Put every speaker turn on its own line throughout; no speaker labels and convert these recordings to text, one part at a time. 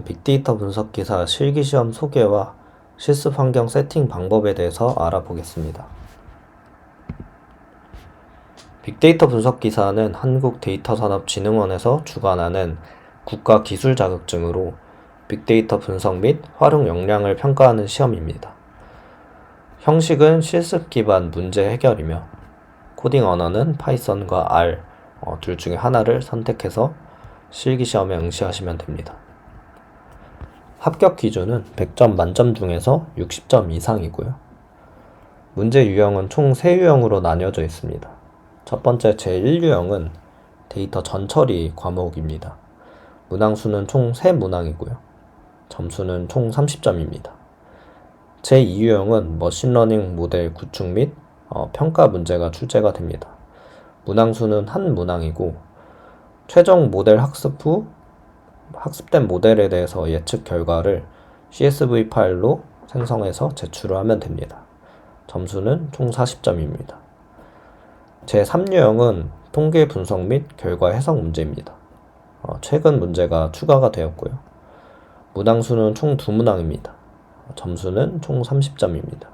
빅데이터 분석 기사 실기시험 소개와 실습 환경 세팅 방법에 대해서 알아보겠습니다. 빅데이터 분석 기사는 한국데이터산업진흥원에서 주관하는 국가기술 자격증으로 빅데이터 분석 및 활용 역량을 평가하는 시험입니다. 형식은 실습 기반 문제 해결이며 코딩 언어는 파이썬과 R 둘 중에 하나를 선택해서 실기시험에 응시하시면 됩니다. 합격 기준은 100점 만점 중에서 60점 이상이고요. 문제 유형은 총 3유형으로 나뉘어져 있습니다. 첫 번째 제1유형은 데이터 전처리 과목입니다. 문항수는 총 3문항이고요. 점수는 총 30점입니다. 제2유형은 머신러닝 모델 구축 및 평가 문제가 출제가 됩니다. 문항수는 1문항이고 최종 모델 학습 후 학습된 모델에 대해서 예측 결과를 CSV 파일로 생성해서 제출을 하면 됩니다. 점수는 총 40점입니다. 제3유형은 통계 분석 및 결과 해석 문제입니다. 최근 문제가 추가가 되었고요. 문항수는 총 2문항입니다. 점수는 총 30점입니다.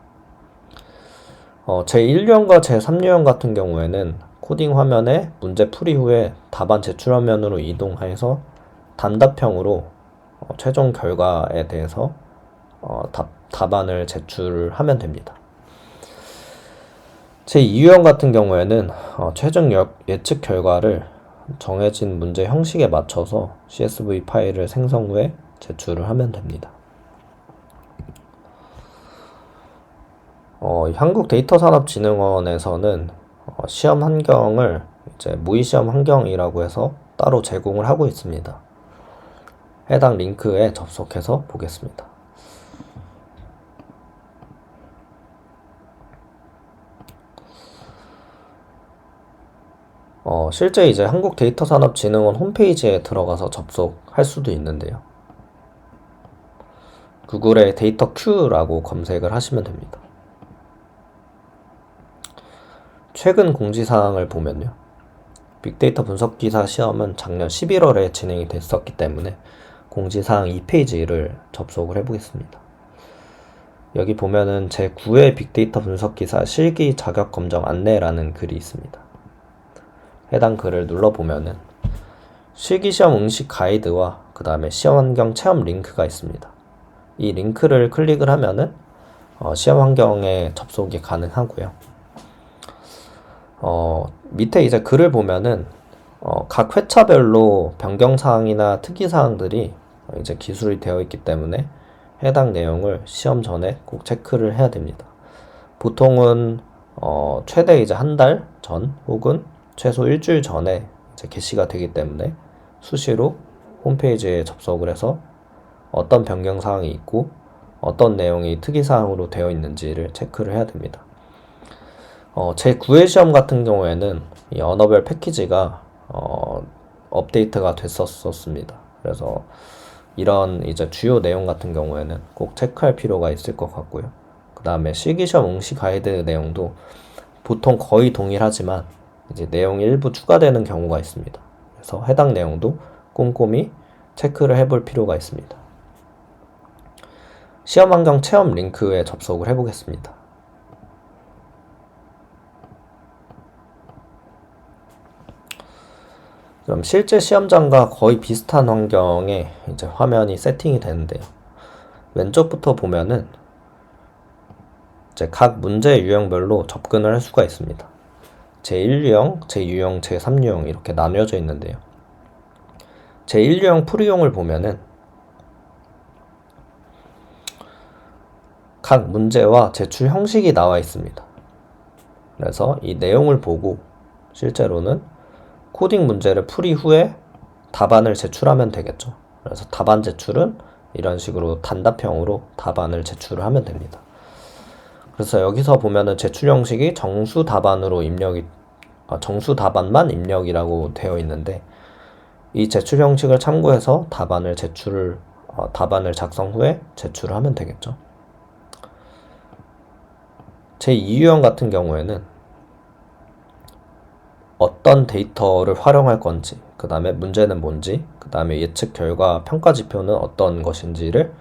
제1유형과 제3유형 같은 경우에는 코딩 화면에 문제 풀이 후에 답안 제출 화면으로 이동해서 단답형으로 최종 결과에 대해서 답안을 제출하면 됩니다. 제2유형 같은 경우에는 최종 예측 결과를 정해진 문제 형식에 맞춰서 CSV 파일을 생성 후에 제출을 하면 됩니다. 한국데이터산업진흥원에서는 시험 환경을 이제 모의시험 환경이라고 해서 따로 제공을 하고 있습니다. 해당 링크에 접속해서 보겠습니다. 실제 이제 한국데이터산업진흥원 홈페이지에 들어가서 접속할 수도 있는데요. 구글에 데이터 Q라고 검색을 하시면 됩니다. 최근 공지사항을 보면요. 빅데이터 분석기사 시험은 작년 11월에 진행이 됐었기 때문에 공지사항 2페이지를 접속을 해보겠습니다. 여기 보면은 제9회 빅데이터 분석기사 실기 자격 검정 안내라는 글이 있습니다. 해당 글을 눌러보면은 실기시험 응시 가이드와 그 다음에 시험 환경 체험 링크가 있습니다. 이 링크를 클릭을 하면은 시험 환경에 접속이 가능하고요. 밑에 이제 글을 보면은 각 회차별로 변경사항이나 특이사항들이 이제 기술이 되어 있기 때문에 해당 내용을 시험 전에 꼭 체크를 해야 됩니다. 보통은 최대 이제 한 달 전 혹은 최소 일주일 전에 이제 게시가 되기 때문에 수시로 홈페이지에 접속을 해서 어떤 변경사항이 있고 어떤 내용이 특이사항으로 되어 있는지를 체크를 해야 됩니다. 제9회 시험 같은 경우에는 이 언어별 패키지가 업데이트가 됐었습니다. 그래서 이런 이제 주요 내용 같은 경우에는 꼭 체크할 필요가 있을 것 같고요. 그 다음에 실기시험 응시 가이드 내용도 보통 거의 동일하지만 이제 내용이 일부 추가되는 경우가 있습니다. 그래서 해당 내용도 꼼꼼히 체크를 해볼 필요가 있습니다. 시험 환경 체험 링크에 접속을 해보겠습니다. 그럼 실제 시험장과 거의 비슷한 환경에 이제 화면이 세팅이 되는데요. 왼쪽부터 보면은 이제 각 문제 유형별로 접근을 할 수가 있습니다. 제1유형, 제2유형, 제3유형 이렇게 나뉘어져 있는데요. 제1유형 풀이용을 보면은 각 문제와 제출 형식이 나와 있습니다. 그래서 이 내용을 보고 실제로는 코딩 문제를 풀이 후에 답안을 제출하면 되겠죠. 그래서 답안 제출은 이런 식으로 단답형으로 답안을 제출을 하면 됩니다. 그래서 여기서 보면은 제출 형식이 정수 답안으로 정수 답안만 입력이라고 되어 있는데 이 제출 형식을 참고해서 답안을 작성 후에 제출을 하면 되겠죠. 제2유형 같은 경우에는 어떤 데이터를 활용할 건지, 그 다음에 문제는 뭔지, 그 다음에 예측 결과 평가 지표는 어떤 것인지를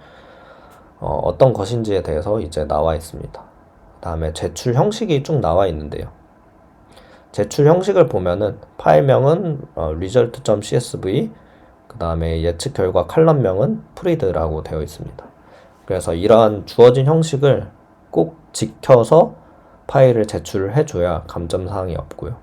어떤 것인지에 대해서 이제 나와 있습니다. 그 다음에 제출 형식이 쭉 나와 있는데요. 제출 형식을 보면은 파일명은 result.csv, 그 다음에 예측 결과 칼럼명은 프리드라고 되어 있습니다. 그래서 이러한 주어진 형식을 꼭 지켜서 파일을 제출을 해줘야 감점사항이 없고요.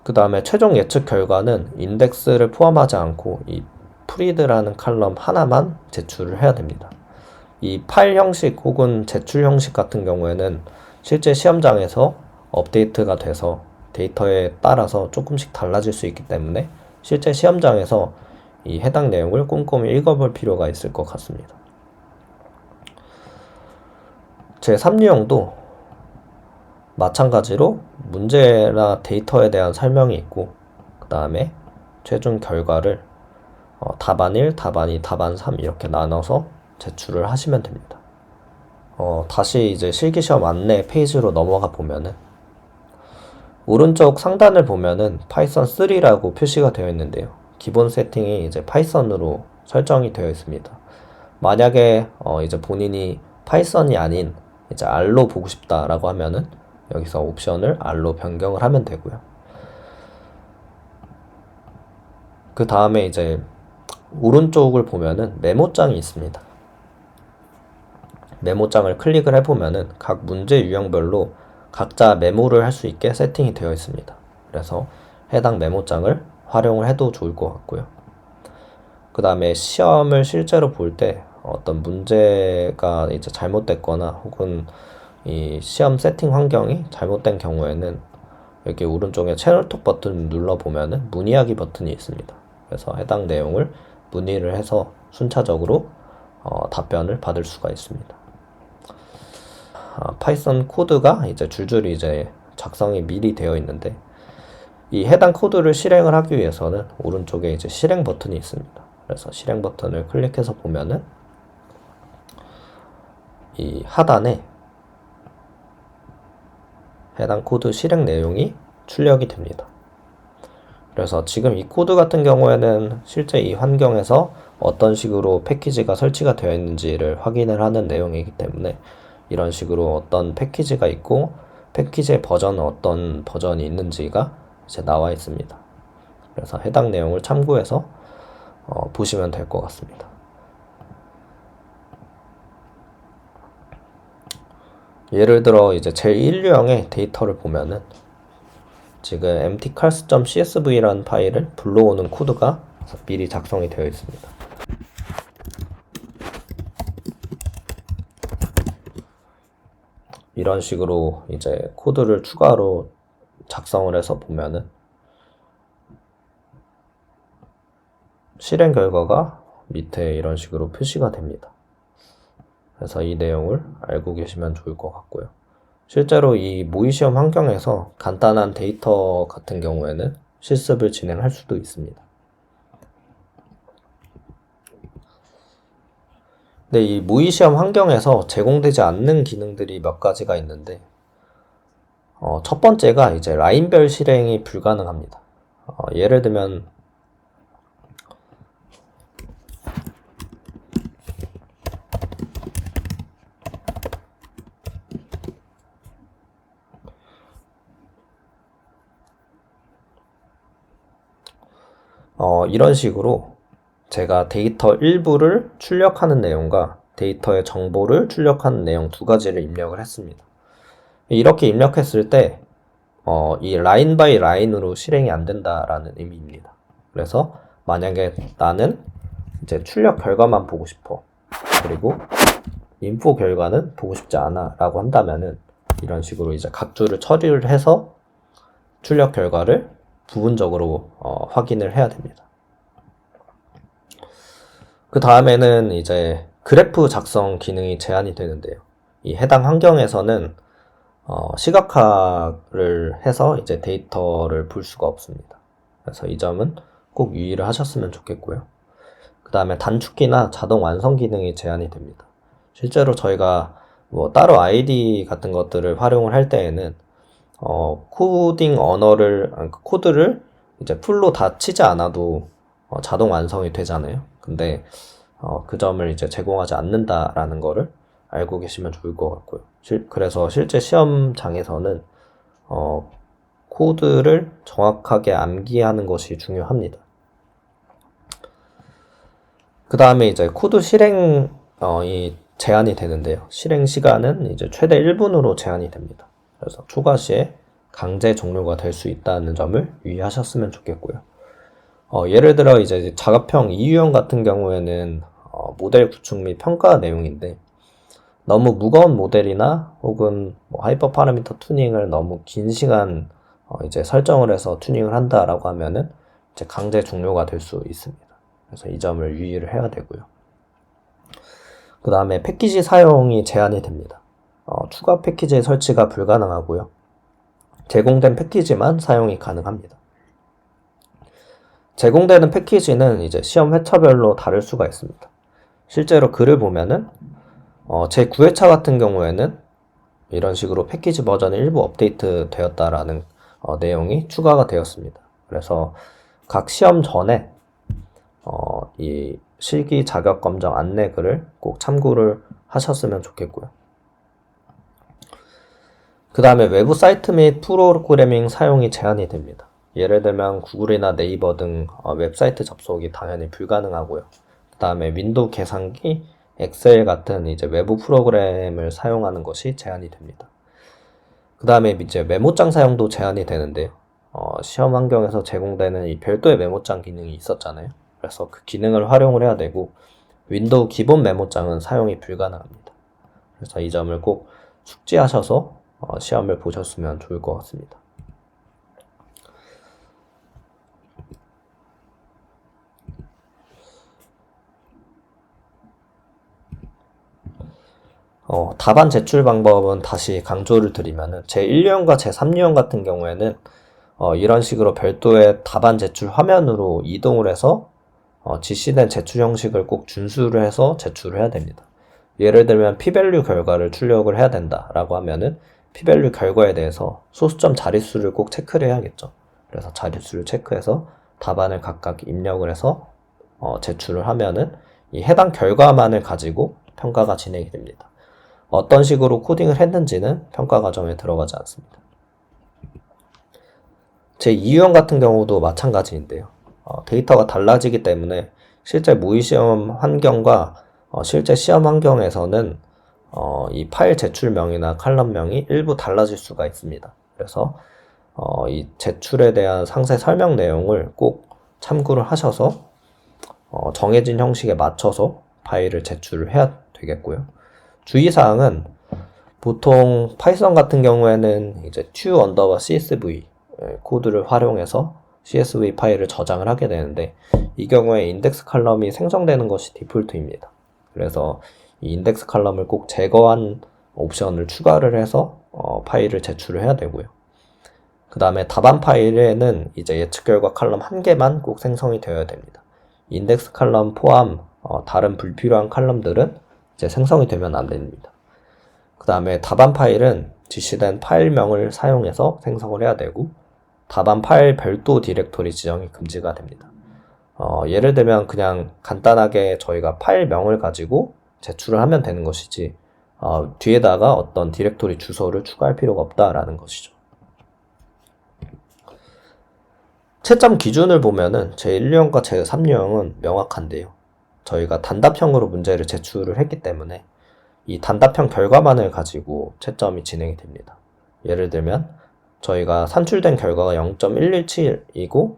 그 다음에 최종 예측 결과는 인덱스를 포함하지 않고 이 프리드라는 칼럼 하나만 제출을 해야 됩니다. 이 파일 형식 혹은 제출 형식 같은 경우에는 실제 시험장에서 업데이트가 돼서 데이터에 따라서 조금씩 달라질 수 있기 때문에 실제 시험장에서 이 해당 내용을 꼼꼼히 읽어볼 필요가 있을 것 같습니다. 제3유형도 마찬가지로 문제나 데이터에 대한 설명이 있고 그 다음에 최종 결과를 답안 1, 답안 2, 답안 3 이렇게 나눠서 제출을 하시면 됩니다. 다시 이제 실기시험 안내 페이지로 넘어가 보면은 오른쪽 상단을 보면은 파이썬 3라고 표시가 되어 있는데요. 기본 세팅이 이제 파이썬으로 설정이 되어 있습니다. 만약에 이제 본인이 파이썬이 아닌 이제 R로 보고 싶다라고 하면은 여기서 옵션을 R로 변경을 하면 되고요. 그 다음에 이제 오른쪽을 보면은 메모장이 있습니다. 메모장을 클릭을 해보면은 각 문제 유형별로 각자 메모를 할 수 있게 세팅이 되어 있습니다. 그래서 해당 메모장을 활용을 해도 좋을 것 같고요. 그 다음에 시험을 실제로 볼 때 어떤 문제가 이제 잘못됐거나 혹은 이 시험 세팅 환경이 잘못된 경우에는 여기 오른쪽에 채널톡 버튼을 눌러보면은 문의하기 버튼이 있습니다. 그래서 해당 내용을 문의를 해서 순차적으로 답변을 받을 수가 있습니다. 파이썬 코드가 이제 줄줄이 이제 작성이 미리 되어 있는데 이 해당 코드를 실행을 하기 위해서는 오른쪽에 이제 실행 버튼이 있습니다. 그래서 실행 버튼을 클릭해서 보면은 이 하단에 해당 코드 실행 내용이 출력이 됩니다. 그래서 지금 이 코드 같은 경우에는 실제 이 환경에서 어떤 식으로 패키지가 설치가 되어 있는지를 확인을 하는 내용이기 때문에 이런 식으로 어떤 패키지가 있고 패키지의 버전은 어떤 버전이 있는지가 이제 나와 있습니다. 그래서 해당 내용을 참고해서 보시면 될 것 같습니다. 예를 들어 이제 제1유형의 데이터를 보면은 지금 emptycars.csv라는 파일을 불러오는 코드가 미리 작성이 되어 있습니다. 이런 식으로 이제 코드를 추가로 작성을 해서 보면은 실행 결과가 밑에 이런 식으로 표시가 됩니다. 그래서 이 내용을 알고 계시면 좋을 것 같고요. 실제로 이 모의시험 환경에서 간단한 데이터 같은 경우에는 실습을 진행할 수도 있습니다. 근데 이 모의시험 환경에서 제공되지 않는 기능들이 몇 가지가 있는데 첫 번째가 이제 라인별 실행이 불가능합니다. 예를 들면 이런 식으로 제가 데이터 일부를 출력하는 내용과 데이터의 정보를 출력하는 내용 두 가지를 입력을 했습니다. 이렇게 입력했을 때 이 라인 바이 라인으로 실행이 안 된다라는 의미입니다. 그래서 만약에 나는 이제 출력 결과만 보고 싶어. 그리고 인포 결과는 보고 싶지 않아 라고 한다면은 이런 식으로 이제 각 줄을 처리를 해서 출력 결과를 부분적으로 확인을 해야 됩니다. 그 다음에는 이제 그래프 작성 기능이 제한이 되는데요. 이 해당 환경에서는 시각화를 해서 이제 데이터를 볼 수가 없습니다. 그래서 이 점은 꼭 유의를 하셨으면 좋겠고요. 그 다음에 단축키나 자동 완성 기능이 제한이 됩니다. 실제로 저희가 뭐 따로 아이디 같은 것들을 활용을 할 때에는 코딩 언어를, 코드를 이제 풀로 다 치지 않아도 자동 완성이 되잖아요. 근데 그 점을 이제 제공하지 않는다라는 거를 알고 계시면 좋을 것 같고요. 그래서 실제 시험장에서는 코드를 정확하게 암기하는 것이 중요합니다. 그 다음에 이제 코드 실행이 제한이 되는데요. 실행 시간은 이제 최대 1분으로 제한이 됩니다. 그래서 초과 시에 강제 종료가 될 수 있다는 점을 유의하셨으면 좋겠고요. 예를 들어 이제 작업형 2유형 같은 경우에는 모델 구축 및 평가 내용인데 너무 무거운 모델이나 혹은 뭐 하이퍼 파라미터 튜닝을 너무 긴 시간 이제 설정을 해서 튜닝을 한다라고 하면은 이제 강제 종료가 될 수 있습니다. 그래서 이 점을 유의를 해야 되고요. 그 다음에 패키지 사용이 제한이 됩니다. 추가 패키지 설치가 불가능하고요. 제공된 패키지만 사용이 가능합니다. 제공되는 패키지는 이제 시험 회차별로 다를 수가 있습니다. 실제로 글을 보면은 제 9회차 같은 경우에는 이런 식으로 패키지 버전이 일부 업데이트 되었다라는 내용이 추가가 되었습니다. 그래서 각 시험 전에 이 실기 자격 검정 안내 글을 꼭 참고를 하셨으면 좋겠고요. 그 다음에 외부 사이트 및 프로그래밍 사용이 제한이 됩니다. 예를 들면 구글이나 네이버 등 웹사이트 접속이 당연히 불가능하고요. 그 다음에 윈도우 계산기, 엑셀 같은 이제 외부 프로그램을 사용하는 것이 제한이 됩니다. 그 다음에 이제 메모장 사용도 제한이 되는데요. 시험 환경에서 제공되는 이 별도의 메모장 기능이 있었잖아요. 그래서 그 기능을 활용을 해야 되고 윈도우 기본 메모장은 사용이 불가능합니다. 그래서 이 점을 꼭 숙지하셔서 시험을 보셨으면 좋을 것 같습니다. 답안 제출 방법은 다시 강조를 드리면은 제1유형과 제3유형 같은 경우에는 이런 식으로 별도의 답안 제출 화면으로 이동을 해서 지시된 제출 형식을 꼭 준수를 해서 제출을 해야 됩니다. 예를 들면 p-value 결과를 출력을 해야 된다라고 하면은 p-value 결과에 대해서 소수점 자릿수를 꼭 체크를 해야겠죠. 그래서 자릿수를 체크해서 답안을 각각 입력을 해서 제출을 하면은 이 해당 결과만을 가지고 평가가 진행이 됩니다. 어떤 식으로 코딩을 했는지는 평가 과정에 들어가지 않습니다. 제2유형 같은 경우도 마찬가지인데요. 데이터가 달라지기 때문에 실제 모의시험 환경과 실제 시험 환경에서는 이 파일 제출명이나 칼럼명이 일부 달라질 수가 있습니다. 그래서 이 제출에 대한 상세 설명 내용을 꼭 참고를 하셔서 정해진 형식에 맞춰서 파일을 제출을 해야 되겠고요. 주의사항은 보통 파이썬 같은 경우에는 이제 to_csv 코드를 활용해서 CSV 파일을 저장을 하게 되는데 이 경우에 인덱스 칼럼이 생성되는 것이 디폴트입니다. 그래서 이 인덱스 칼럼을 꼭 제거한 옵션을 추가를 해서 파일을 제출을 해야 되고요. 그 다음에 답안 파일에는 이제 예측 결과 칼럼 한 개만 꼭 생성이 되어야 됩니다. 인덱스 칼럼 포함 다른 불필요한 칼럼들은 이제 생성이 되면 안 됩니다. 그 다음에 답안 파일은 지시된 파일명을 사용해서 생성을 해야 되고 답안 파일 별도 디렉토리 지정이 금지가 됩니다. 예를 들면 그냥 간단하게 저희가 파일명을 가지고 제출을 하면 되는 것이지 뒤에다가 어떤 디렉토리 주소를 추가할 필요가 없다라는 것이죠. 채점 기준을 보면은 제1유형과 제3유형은 명확한데요. 저희가 단답형으로 문제를 제출을 했기 때문에 이 단답형 결과만을 가지고 채점이 진행이 됩니다. 예를 들면 저희가 산출된 결과가 0.117이고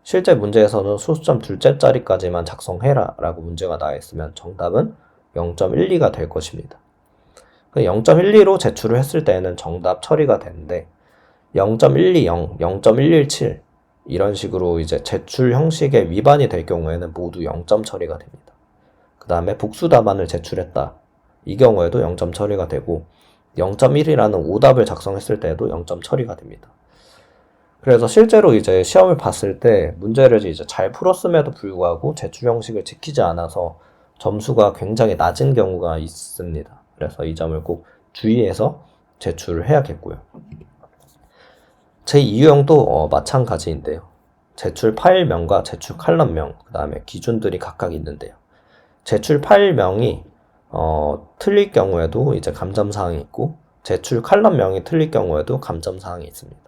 실제 문제에서는 소수점 둘째 자리까지만 작성해라 라고 문제가 나와 있으면 정답은 0.12가 될 것입니다. 0.12로 제출을 했을 때는 정답 처리가 되는데 0.120, 0.117 이런 식으로 이제 제출 형식에 위반이 될 경우에는 모두 0점 처리가 됩니다. 그 다음에 복수 답안을 제출했다. 이 경우에도 0점 처리가 되고 0.1이라는 오답을 작성했을 때에도 0점 처리가 됩니다. 그래서 실제로 이제 시험을 봤을 때 문제를 이제 잘 풀었음에도 불구하고 제출 형식을 지키지 않아서 점수가 굉장히 낮은 경우가 있습니다. 그래서 이 점을 꼭 주의해서 제출을 해야겠고요. 제2 유형도 마찬가지인데요. 제출 파일명과 제출 칼럼명, 그 다음에 기준들이 각각 있는데요. 제출 파일명이 틀릴 경우에도 이제 감점사항이 있고, 제출 칼럼명이 틀릴 경우에도 감점사항이 있습니다.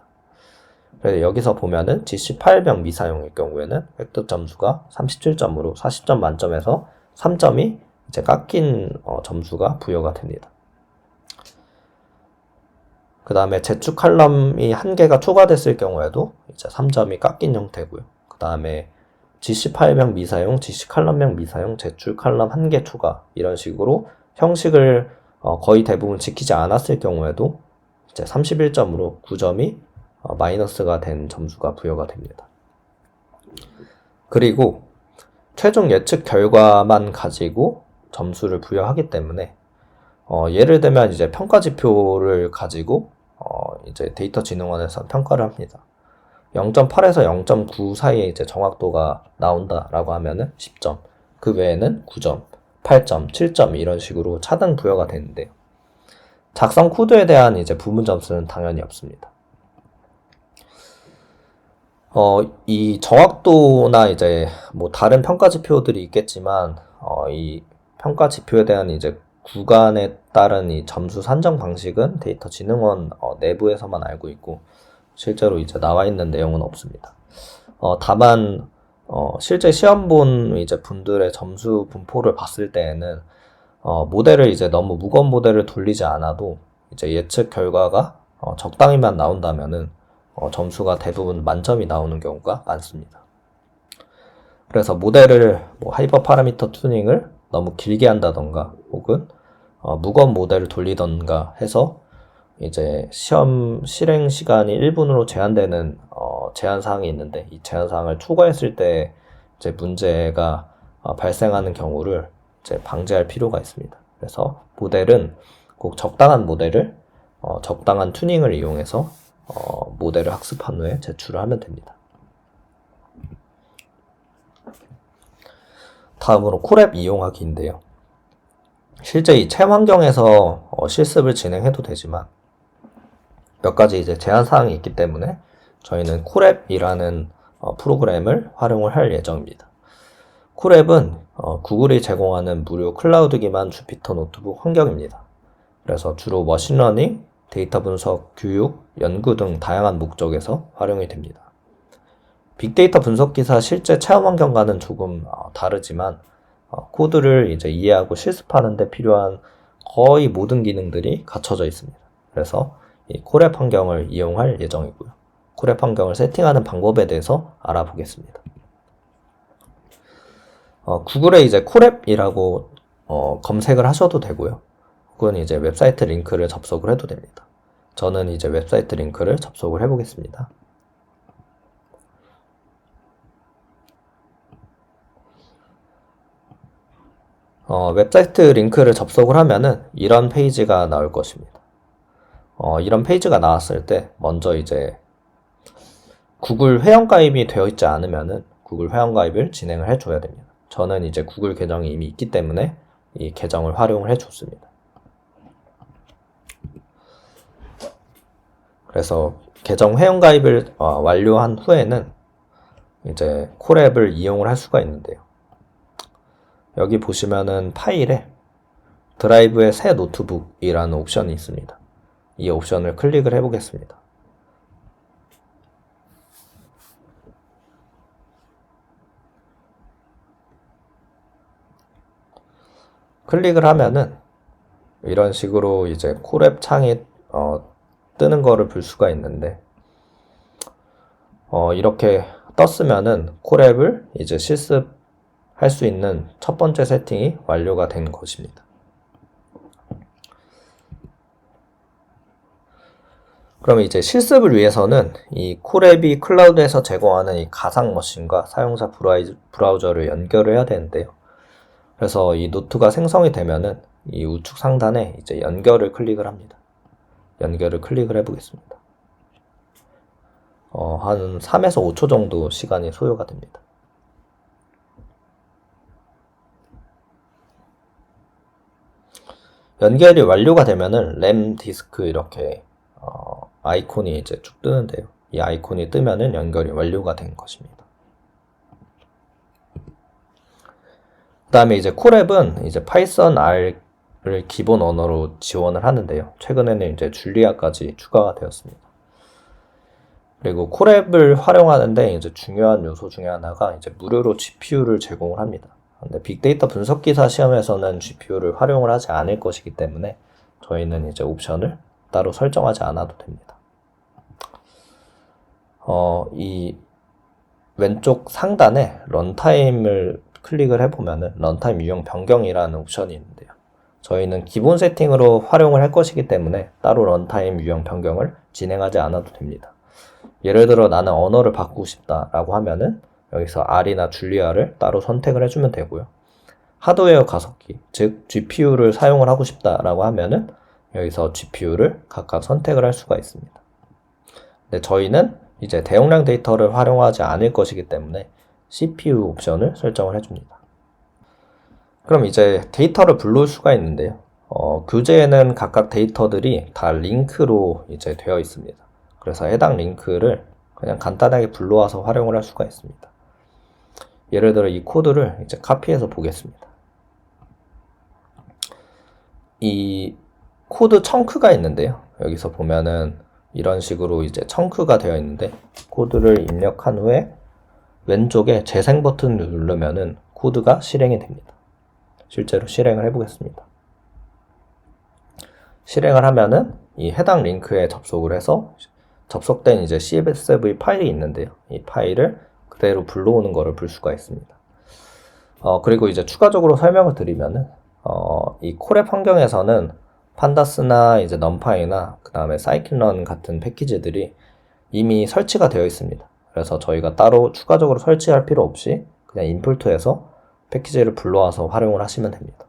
그래서 여기서 보면은 GC 파일명 미사용일 경우에는 획득 점수가 37점으로 40점 만점에서 3점이 이제 깎인 점수가 부여가 됩니다. 그 다음에 제출 칼럼이 한 개가 추가됐을 경우에도 이제 3점이 깎인 형태고요. 그 다음에 GC 파일명 미사용, GC 칼럼명 미사용, 제출 칼럼 한 개 추가 이런 식으로 형식을 거의 대부분 지키지 않았을 경우에도 이제 31점으로 9점이 마이너스가 된 점수가 부여가 됩니다. 그리고 최종 예측 결과만 가지고 점수를 부여하기 때문에 예를 들면 이제 평가 지표를 가지고 이제 데이터진흥원에서 평가를 합니다. 0.8에서 0.9 사이에 이제 정확도가 나온다라고 하면은 10점, 그 외에는 9점, 8점, 7점 이런 식으로 차등 부여가 되는데요. 작성 코드에 대한 이제 부분 점수는 당연히 없습니다. 이 정확도나 이제 뭐 다른 평가 지표들이 있겠지만 이 평가 지표에 대한 이제 구간에 따른 이 점수 산정 방식은 데이터진흥원 내부에서만 알고 있고 실제로 이제 나와 있는 내용은 없습니다. 다만 실제 시험 본 이제 분들의 점수 분포를 봤을 때에는 모델을 이제 너무 무거운 모델을 돌리지 않아도 이제 예측 결과가 적당히만 나온다면은 점수가 대부분 만점이 나오는 경우가 많습니다. 그래서 모델을 뭐 하이퍼 파라미터 튜닝을 너무 길게 한다던가 혹은 무거운 모델을 돌리던가 해서 이제 시험 실행 시간이 1분으로 제한되는 제한 사항이 있는데 이 제한 사항을 초과했을 때 이제 문제가 발생하는 경우를 이제 방지할 필요가 있습니다. 그래서 모델은 꼭 적당한 모델을 적당한 튜닝을 이용해서 모델을 학습한 후에 제출을 하면 됩니다. 다음으로 콜앱 이용하기인데요. 실제 이 체험 환경에서 실습을 진행해도 되지만 몇 가지 이제 제한 사항이 있기 때문에 저희는 콜앱이라는 프로그램을 활용을 할 예정입니다. 콜앱은 구글이 제공하는 무료 클라우드 기반 주피터 노트북 환경입니다. 그래서 주로 머신러닝, 데이터 분석, 교육, 연구 등 다양한 목적에서 활용이 됩니다. 빅데이터 분석 기사 실제 체험 환경과는 조금 다르지만 코드를 이제 이해하고 실습하는 데 필요한 거의 모든 기능들이 갖춰져 있습니다. 그래서 이 콜앱 환경을 이용할 예정이고요. 콜앱 환경을 세팅하는 방법에 대해서 알아보겠습니다. 구글에 이제 콜앱이라고 검색을 하셔도 되고요. 혹은 이제 웹사이트 링크를 접속을 해도 됩니다. 저는 이제 웹사이트 링크를 접속을 해보겠습니다. 웹사이트 링크를 접속을 하면은 이런 페이지가 나올 것입니다. 이런 페이지가 나왔을 때 먼저 이제 구글 회원가입이 되어 있지 않으면은 구글 회원가입을 진행을 해줘야 됩니다. 저는 이제 구글 계정이 이미 있기 때문에 이 계정을 활용을 해줬습니다. 그래서 계정 회원가입을 완료한 후에는 이제 콜앱을 이용을 할 수가 있는데요. 여기 보시면은 파일에 드라이브의 새 노트북이라는 옵션이 있습니다. 이 옵션을 클릭을 해보겠습니다. 클릭을 하면은 이런 식으로 이제 콜앱 창이 뜨는 거를 볼 수가 있는데 이렇게 떴으면은 콜앱을 이제 실습할 수 있는 첫 번째 세팅이 완료가 된 것입니다. 그럼 이제 실습을 위해서는 이 콜앱이 클라우드에서 제공하는 이 가상 머신과 사용자 브라우저를 연결을 해야 되는데요. 그래서 이 노트가 생성이 되면은 이 우측 상단에 이제 연결을 클릭을 합니다. 연결을 클릭을 해보겠습니다. 한 3에서 5초 정도 시간이 소요가 됩니다. 연결이 완료가 되면은 램 디스크 이렇게 아이콘이 이제 쭉 뜨는데요. 이 아이콘이 뜨면은 연결이 완료가 된 것입니다. 그 다음에 이제 콜앱은 이제 파이썬 R을 기본 언어로 지원을 하는데요. 최근에는 이제 줄리아까지 추가가 되었습니다. 그리고 콜앱을 활용하는데 이제 중요한 요소 중에 하나가 이제 무료로 GPU를 제공을 합니다. 근데 빅데이터 분석기사 시험에서는 GPU를 활용을 하지 않을 것이기 때문에 저희는 이제 옵션을 따로 설정하지 않아도 됩니다. 이 왼쪽 상단에 런타임을 클릭을 해보면은 런타임 유형 변경이라는 옵션이 있는데요. 저희는 기본 세팅으로 활용을 할 것이기 때문에 따로 런타임 유형 변경을 진행하지 않아도 됩니다. 예를 들어 나는 언어를 바꾸고 싶다라고 하면은 여기서 R이나 줄리아를 따로 선택을 해주면 되고요. 하드웨어 가속기, 즉 GPU를 사용을 하고 싶다라고 하면은 여기서 GPU를 각각 선택을 할 수가 있습니다. 근데 저희는 이제 대용량 데이터를 활용하지 않을 것이기 때문에 CPU 옵션을 설정을 해줍니다. 그럼 이제 데이터를 불러올 수가 있는데요. 교재에는 각각 데이터들이 다 링크로 이제 되어 있습니다. 그래서 해당 링크를 그냥 간단하게 불러와서 활용을 할 수가 있습니다. 예를 들어 이 코드를 이제 카피해서 보겠습니다. 이 코드 청크가 있는데요. 여기서 보면은 이런 식으로 이제 청크가 되어 있는데 코드를 입력한 후에 왼쪽에 재생 버튼을 누르면은 코드가 실행이 됩니다. 실제로 실행을 해보겠습니다. 실행을 하면은 이 해당 링크에 접속을 해서 접속된 이제 CSV 파일이 있는데요. 이 파일을 그대로 불러오는 거를 볼 수가 있습니다. 그리고 이제 추가적으로 설명을 드리면은 이 콜앱 환경에서는 판다스나 이제 넘파이나 그 다음에 사이클런 같은 패키지들이 이미 설치가 되어 있습니다. 그래서 저희가 따로 추가적으로 설치할 필요 없이 그냥 인풋에서 패키지를 불러와서 활용을 하시면 됩니다.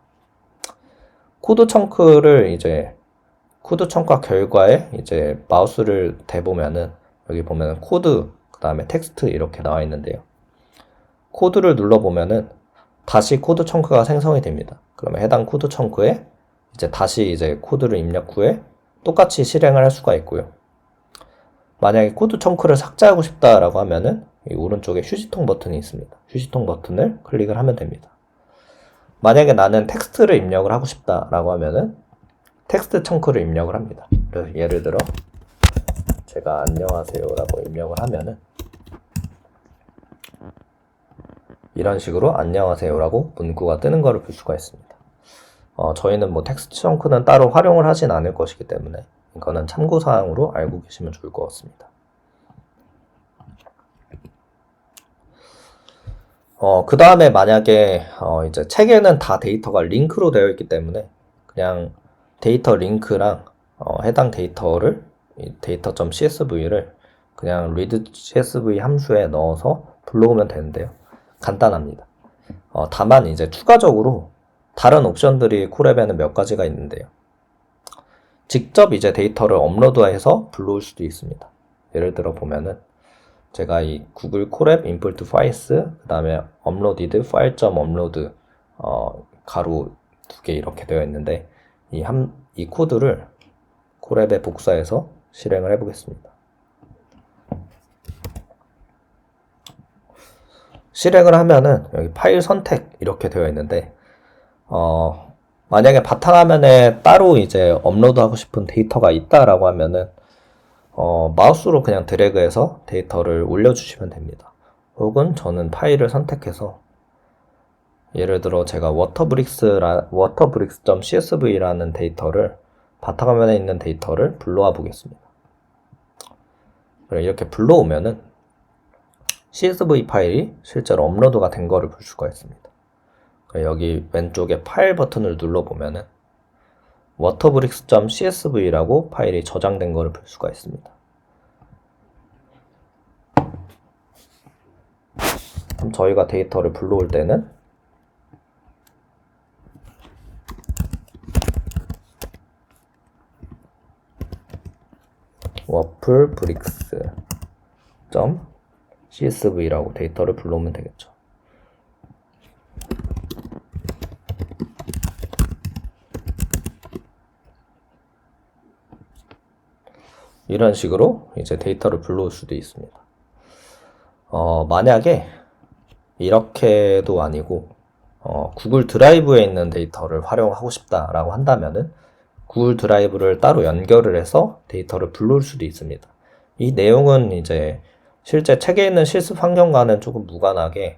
코드 청크를 이제 코드 청과 결과에 이제 마우스를 대보면은 여기 보면은 코드 그 다음에 텍스트 이렇게 나와 있는데요. 코드를 눌러보면은 다시 코드 청크가 생성이 됩니다. 그러면 해당 코드 청크에 이제 다시 이제 코드를 입력 후에 똑같이 실행을 할 수가 있고요. 만약에 코드 청크를 삭제하고 싶다라고 하면은 이 오른쪽에 휴지통 버튼이 있습니다. 휴지통 버튼을 클릭을 하면 됩니다. 만약에 나는 텍스트를 입력을 하고 싶다라고 하면은 텍스트 청크를 입력을 합니다. 그래서 예를 들어 제가 안녕하세요라고 입력을 하면은 이런 식으로 안녕하세요라고 문구가 뜨는 것을 볼 수가 있습니다. 저희는 뭐 텍스트 청크는 따로 활용을 하진 않을 것이기 때문에 이거는 참고사항으로 알고 계시면 좋을 것 같습니다. 그 다음에 만약에 이제 책에는 다 데이터가 링크로 되어 있기 때문에 그냥 데이터 링크랑 해당 데이터를 데이터.csv를 그냥 readcsv 함수에 넣어서 불러오면 되는데요. 간단합니다. 다만 이제 추가적으로 다른 옵션들이 콜앱에는 몇 가지가 있는데요. 직접 이제 데이터를 업로드해서 불러올 수도 있습니다. 예를 들어 보면은 제가 이 구글 콜앱 input files 그 다음에 uploaded file.upload 가로 2개 이렇게 되어 있는데 이 코드를 콜앱에 복사해서 실행을 해보겠습니다. 실행을 하면은 여기 파일 선택 이렇게 되어 있는데 만약에 바탕화면에 따로 이제 업로드하고 싶은 데이터가 있다라고 하면은 마우스로 그냥 드래그해서 데이터를 올려주시면 됩니다. 혹은 저는 파일을 선택해서 예를 들어 제가 waterbricks.csv라는 데이터를 바탕화면에 있는 데이터를 불러와 보겠습니다. 이렇게 불러오면은 CSV 파일이 실제로 업로드가 된 거를 볼 수가 있습니다. 여기 왼쪽에 파일 버튼을 눌러보면은 waterbricks.csv라고 파일이 저장된 거를 볼 수가 있습니다. 그럼 저희가 데이터를 불러올 때는 waterbricks.csv라고 데이터를 불러오면 되겠죠. 이런 식으로 이제 데이터를 불러올 수도 있습니다. 만약에 이렇게도 아니고 구글 드라이브에 있는 데이터를 활용하고 싶다라고 한다면은 구글 드라이브를 따로 연결을 해서 데이터를 불러올 수도 있습니다. 이 내용은 이제 실제 책에 있는 실습 환경과는 조금 무관하게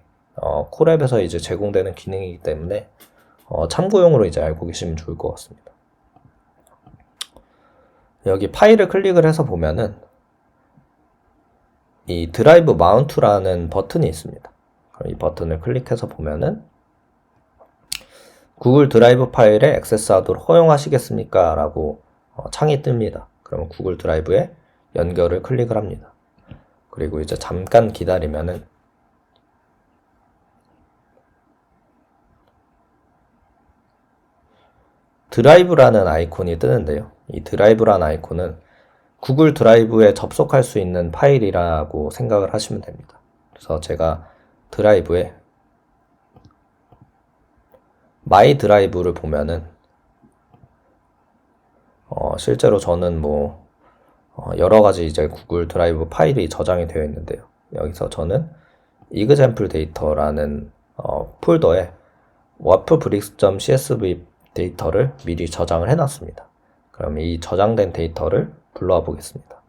콜앱에서 이제 제공되는 기능이기 때문에 참고용으로 이제 알고 계시면 좋을 것 같습니다. 여기 파일을 클릭을 해서 보면은 이 드라이브 마운트라는 버튼이 있습니다. 이 버튼을 클릭해서 보면은 구글 드라이브 파일에 액세스하도록 허용하시겠습니까? 라고 창이 뜹니다. 그러면 구글 드라이브에 연결을 클릭을 합니다. 그리고 이제 잠깐 기다리면은 드라이브라는 아이콘이 뜨는데요. 이 드라이브라는 아이콘은 구글 드라이브에 접속할 수 있는 파일이라고 생각을 하시면 됩니다. 그래서 제가 드라이브에 마이 드라이브를 보면은 실제로 저는 여러 가지 이제 구글 드라이브 파일이 저장이 되어 있는데요. 여기서 저는 example 데이터라는 폴더에 wordpress.csv 데이터를 미리 저장을 해놨습니다. 그럼 이 저장된 데이터를 불러와 보겠습니다.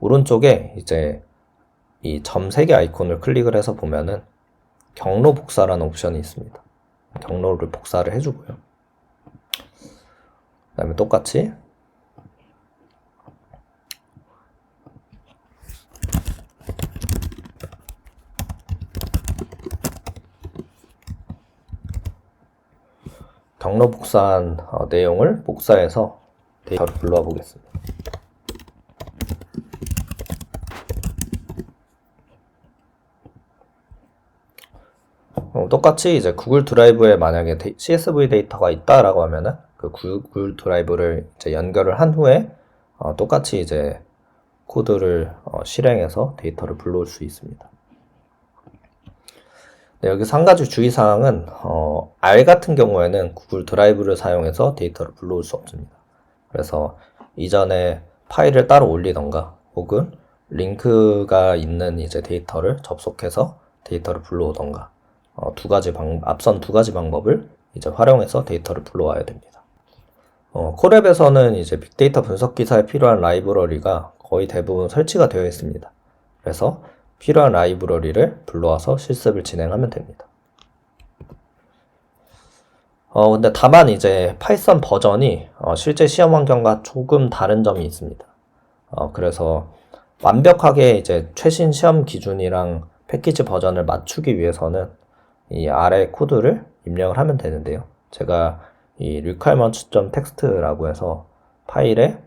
오른쪽에 이제 이 점 3개 아이콘을 클릭을 해서 보면은 경로 복사라는 옵션이 있습니다. 경로를 복사를 해주고요. 그 다음에 똑같이 경로 복사한 내용을 복사해서 데이터를 불러와 보겠습니다. 똑같이 이제 구글 드라이브에 만약에 CSV 데이터가 있다라고 하면은 그 구글 드라이브를 이제 연결을 한 후에 똑같이 이제 코드를 실행해서 데이터를 불러올 수 있습니다. 네, 여기서 한 가지 주의사항은 R 같은 경우에는 구글 드라이브를 사용해서 데이터를 불러올 수 없습니다. 그래서 이전에 파일을 따로 올리던가 혹은 링크가 있는 이제 데이터를 접속해서 데이터를 불러오던가 앞선 두 가지 방법을 이제 활용해서 데이터를 불러와야 됩니다. 콜앱에서는 이제 빅데이터 분석 기사에 필요한 라이브러리가 거의 대부분 설치가 되어 있습니다. 그래서 필요한 라이브러리를 불러와서 실습을 진행하면 됩니다. 근데 다만 이제 파이썬 버전이 실제 시험 환경과 조금 다른 점이 있습니다. 그래서 완벽하게 이제 최신 시험 기준이랑 패키지 버전을 맞추기 위해서는 이 아래 코드를 입력을 하면 되는데요. 제가 이 requirements.txt라고 해서 파일에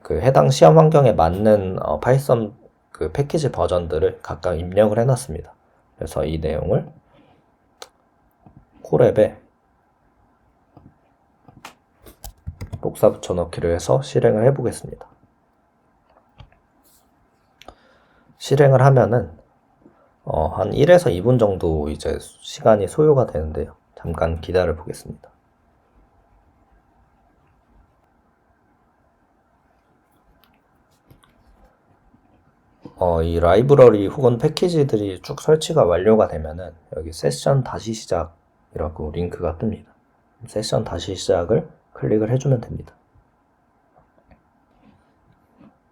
그 해당 시험 환경에 맞는 파이썬 그 패키지 버전들을 각각 입력을 해놨습니다. 그래서 이 내용을 콜앱에 복사 붙여넣기를 해서 실행을 해보겠습니다. 실행을 하면은 한 1에서 2분 정도 이제 시간이 소요가 되는데요. 잠깐 기다려 보겠습니다. 이 라이브러리 혹은 패키지들이 쭉 설치가 완료가 되면은 여기 세션 다시 시작이라고 링크가 뜹니다. 세션 다시 시작을 클릭을 해주면 됩니다.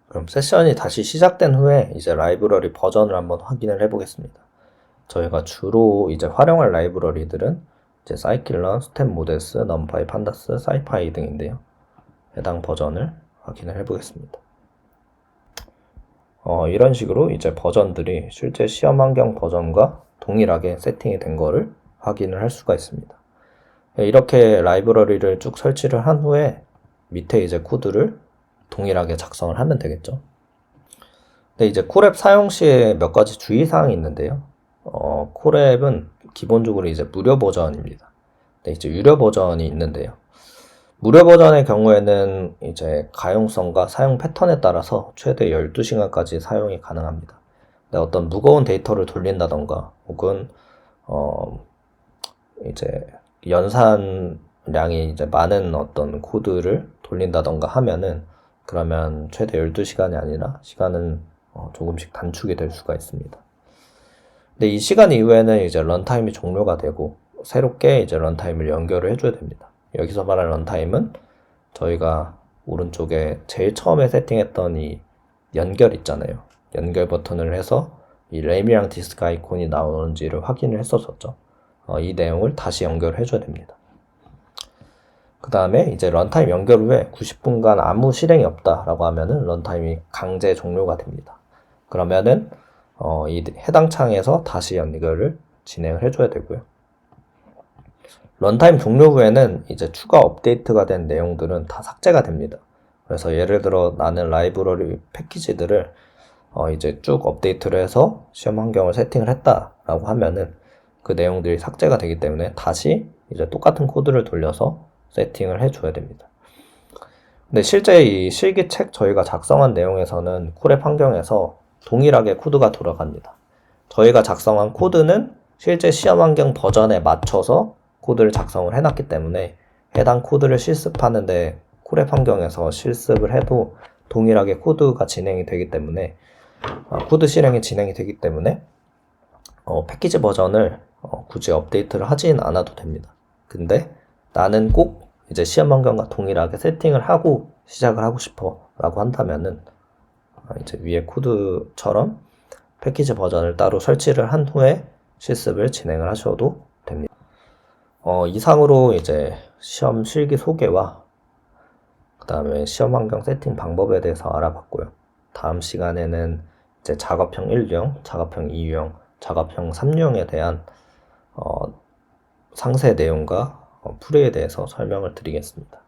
그럼 세션이 다시 시작된 후에 이제 라이브러리 버전을 한번 확인을 해보겠습니다. 저희가 주로 이제 활용할 라이브러리들은 이제 scikit-learn, stepmodes, numpy, pandas, scipy 등인데요. 해당 버전을 확인을 해보겠습니다. 이런 식으로 이제 버전들이 실제 시험 환경 버전과 동일하게 세팅이 된 거를 확인을 할 수가 있습니다. 이렇게 라이브러리를 쭉 설치를 한 후에 밑에 이제 코드를 동일하게 작성을 하면 되겠죠. 근데 이제 콜앱 사용 시에 몇 가지 주의사항이 있는데요. 콜앱은 기본적으로 이제 무료 버전입니다. 근데 이제 유료 버전이 있는데요. 무료 버전의 경우에는 이제 가용성과 사용 패턴에 따라서 최대 12시간까지 사용이 가능합니다. 근데 어떤 무거운 데이터를 돌린다던가 혹은 이제 연산량이 이제 많은 어떤 코드를 돌린다던가 하면은 그러면 최대 12시간이 아니라 시간은 조금씩 단축이 될 수가 있습니다. 근데 이 시간 이후에는 이제 런타임이 종료가 되고 새롭게 이제 런타임을 연결을 해줘야 됩니다. 여기서 말하는 런타임은 저희가 오른쪽에 제일 처음에 세팅했던 이 연결 있잖아요. 연결 버튼을 해서 이 램이랑 디스크 아이콘이 나오는지를 확인을 했었었죠. 이 내용을 다시 연결을 해줘야 됩니다. 그 다음에 이제 런타임 연결 후에 90분간 아무 실행이 없다라고 하면은 런타임이 강제 종료가 됩니다. 그러면은 이 해당 창에서 다시 연결을 진행을 해줘야 되고요. 런타임 종료 후에는 이제 추가 업데이트가 된 내용들은 다 삭제가 됩니다. 그래서 예를 들어 나는 라이브러리 패키지들을 이제 쭉 업데이트를 해서 시험 환경을 세팅을 했다라고 하면은 그 내용들이 삭제가 되기 때문에 다시 이제 똑같은 코드를 돌려서 세팅을 해줘야 됩니다. 근데 실제 이 실기책 저희가 작성한 내용에서는 쿨앱 환경에서 동일하게 코드가 돌아갑니다. 저희가 작성한 코드는 실제 시험 환경 버전에 맞춰서 코드를 작성을 해놨기 때문에 해당 코드를 실습하는데 쿨앱 환경에서 실습을 해도 동일하게 코드가 진행이 되기 때문에 코드 실행이 진행이 되기 때문에 패키지 버전을 굳이 업데이트를 하진 않아도 됩니다. 근데 나는 꼭 이제 시험 환경과 동일하게 세팅을 하고 시작을 하고 싶어 라고 한다면은 이제 위에 코드처럼 패키지 버전을 따로 설치를 한 후에 실습을 진행을 하셔도 됩니다. 이상으로 이제 시험 실기 소개와 그 다음에 시험 환경 세팅 방법에 대해서 알아봤고요. 다음 시간에는 이제 작업형 1유형, 작업형 2유형, 작업형 3유형에 대한 상세 내용과 풀이에 대해서 설명을 드리겠습니다.